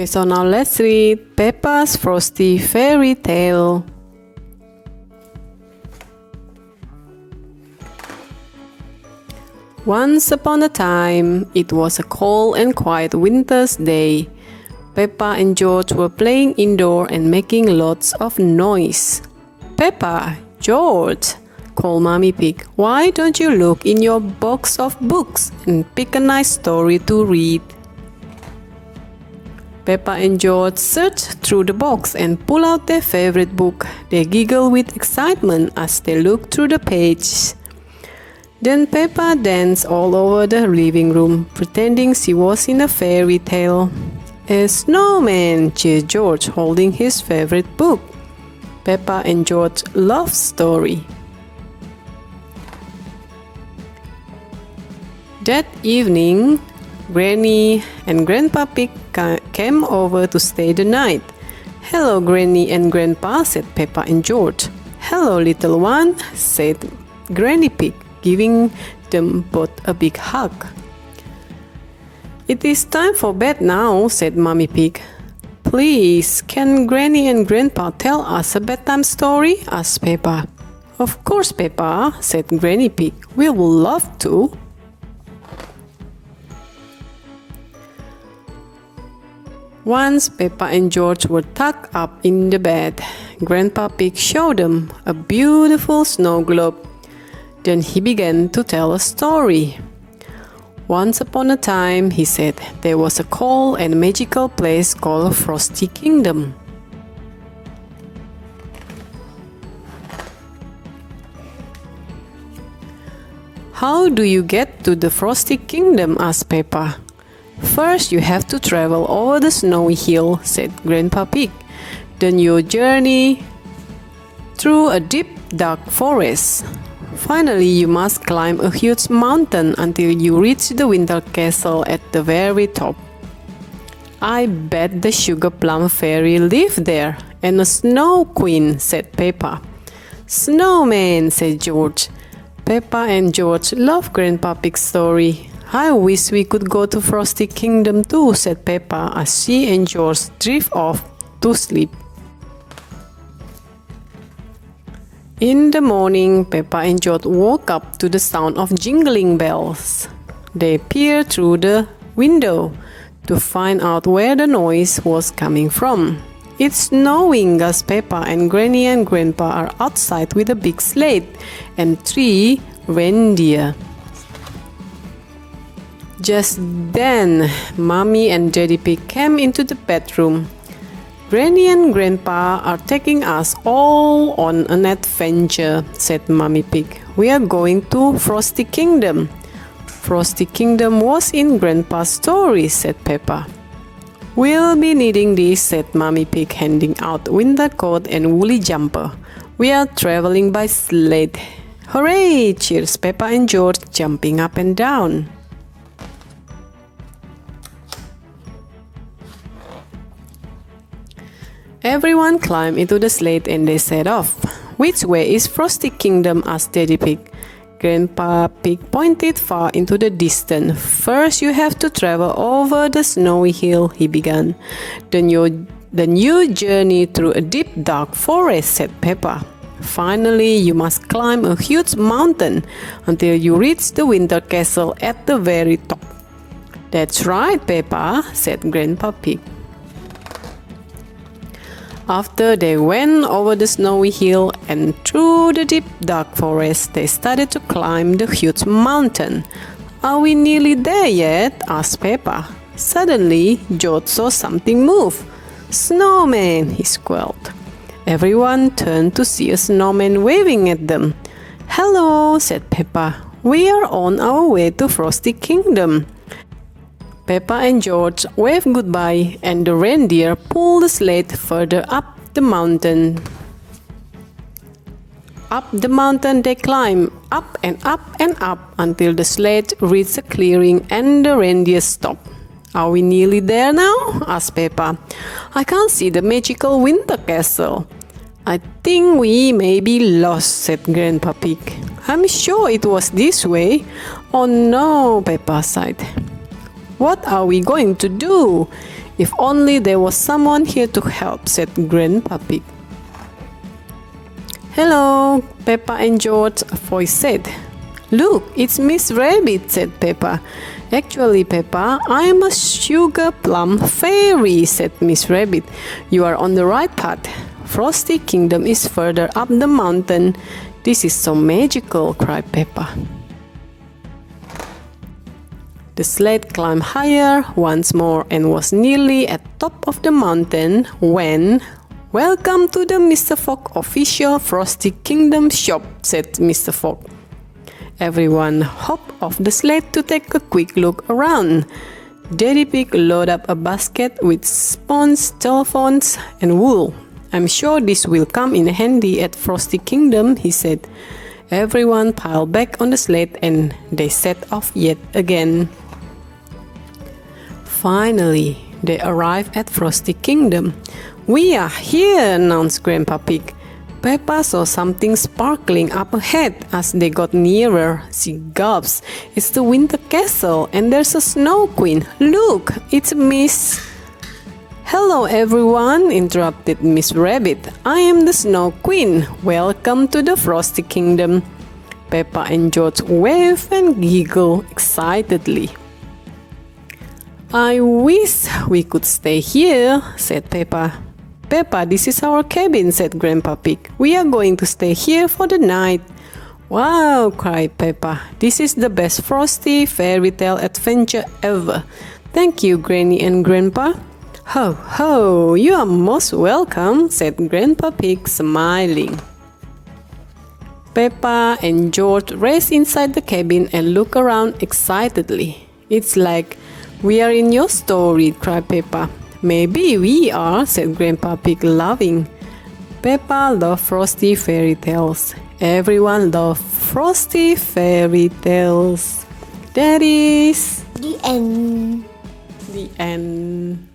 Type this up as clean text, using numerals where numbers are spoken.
Okay, so now let's read Peppa's Frosty Fairy Tale. Once upon a time, it was a cold and quiet winter's day. Peppa and George were playing indoor and making lots of noise. "Peppa, George," called Mommy Pig, "why don't you look in your box of books and pick a nice story to read?" Peppa and George searched through the box and pulled out their favorite book. They giggled with excitement as they looked through the pages. Then Peppa danced all over the living room, pretending she was in a fairy tale. "A snowman," cheered George, holding his favorite book. Peppa and George loved story. That evening, Granny and Grandpa Pig came over to stay the night. "Hello, Granny and Grandpa," said Peppa and George. "Hello, little one," said Granny Pig, giving them both a big hug. "It is time for bed now," said Mommy Pig. "Please, can Granny and Grandpa tell us a bedtime story?" asked Peppa. "Of course, Peppa," said Granny Pig. "We would love to." Once Peppa and George were tucked up in the bed, Grandpa Pig showed them a beautiful snow globe. Then he began to tell a story. "Once upon a time," he said, "there was a cold and magical place called Frosty Kingdom. How do you get to the Frosty Kingdom?" asked Peppa. "First, you have to travel over the snowy hill," said Grandpa Pig. "Then you journey through a deep, dark forest. Finally, you must climb a huge mountain until you reach the winter castle at the very top. I bet the Sugar Plum Fairy lived there, and a Snow Queen," said Peppa. "Snowman," said George. Peppa and George loved Grandpa Pig's story. "I wish we could go to Frosty Kingdom too," said Peppa as she and George drift off to sleep. In the morning, Peppa and George woke up to the sound of jingling bells. They peered through the window to find out where the noise was coming from. "It's snowing," gasped Peppa, and Granny and Grandpa are outside with a big sled and 3 reindeer. Just then, Mommy and Daddy Pig came into the bedroom. "Granny and Grandpa are taking us all on an adventure," said Mommy Pig. "We are going to Frosty Kingdom." "Frosty Kingdom was in Grandpa's story," said Peppa. "We'll be needing this," said Mommy Pig, handing out winter coat and woolly jumper. "We are traveling by sled." "Hooray!" cheers Peppa and George, jumping up and down. Everyone climbed into the sled and they set off. "Which way is Frosty Kingdom?" asked Daddy Pig. Grandpa Pig pointed far into the distance. "First, you have to travel over the snowy hill," he began. Then you journey through a deep, dark forest," said Peppa. "Finally, you must climb a huge mountain until you reach the winter castle at the very top." "That's right, Peppa," said Grandpa Pig. After they went over the snowy hill and through the deep dark forest, they started to climb the huge mountain. "Are we nearly there yet?" asked Peppa. Suddenly, George saw something move. "Snowman!" he squealed. Everyone turned to see a snowman waving at them. "Hello," said Peppa. "We are on our way to Frosty Kingdom." Peppa and George waved goodbye, and the reindeer pulled the sled further up the mountain. Up the mountain they climbed, up and up and up, until the sled reached a clearing and the reindeer stopped. "Are we nearly there now?" asked Peppa. "I can't see the magical winter castle." "I think we may be lost," said Grandpa Pig. "I'm sure it was this way." "Oh no," Peppa sighed. "What are we going to do?" If only there was someone here to help, said Grandpa Pig. Hello, Peppa and George, a voice said. Look, it's Miss Rabbit, said Peppa. Actually, Peppa, I'm a Sugar Plum Fairy, said Miss Rabbit. You are on the right path. Frosty Kingdom is further up the mountain. This is so magical, cried Peppa. The sled climbed higher once more and was nearly at top of the mountain when, Welcome to the Mr. Fogg official Frosty Kingdom shop, said Mr. Fogg. Everyone hopped off the sled to take a quick look around. Daddy Pig loaded up a basket with spoons, telephones, and wool. I'm sure this will come in handy at Frosty Kingdom, he said. Everyone piled back on the sled and they set off yet again. Finally, they arrived at Frosty Kingdom. We are here, announced Grandpa Pig. Peppa saw something sparkling up ahead. As they got nearer, she gasped. It's the Winter Castle, and there's a Snow Queen. Look, it's Miss... Hello everyone, interrupted Miss Rabbit. I am the Snow Queen. Welcome to the Frosty Kingdom. Peppa and George waved and giggled excitedly. I wish we could stay here, said Peppa. Peppa, this is our cabin, said Grandpa Pig. We are going to stay here for the night. Wow, cried Peppa. This is the best Frosty fairy tale adventure ever. Thank you, Granny and Grandpa. Ho, ho, you are most welcome, said Grandpa Pig, smiling. Peppa and George raced inside the cabin and looked around excitedly. It's like we are in your story, cried Peppa. Maybe we are, said Grandpa Pig, laughing. Peppa loved Frosty fairy tales. Everyone loved Frosty fairy tales. That is the end. The end.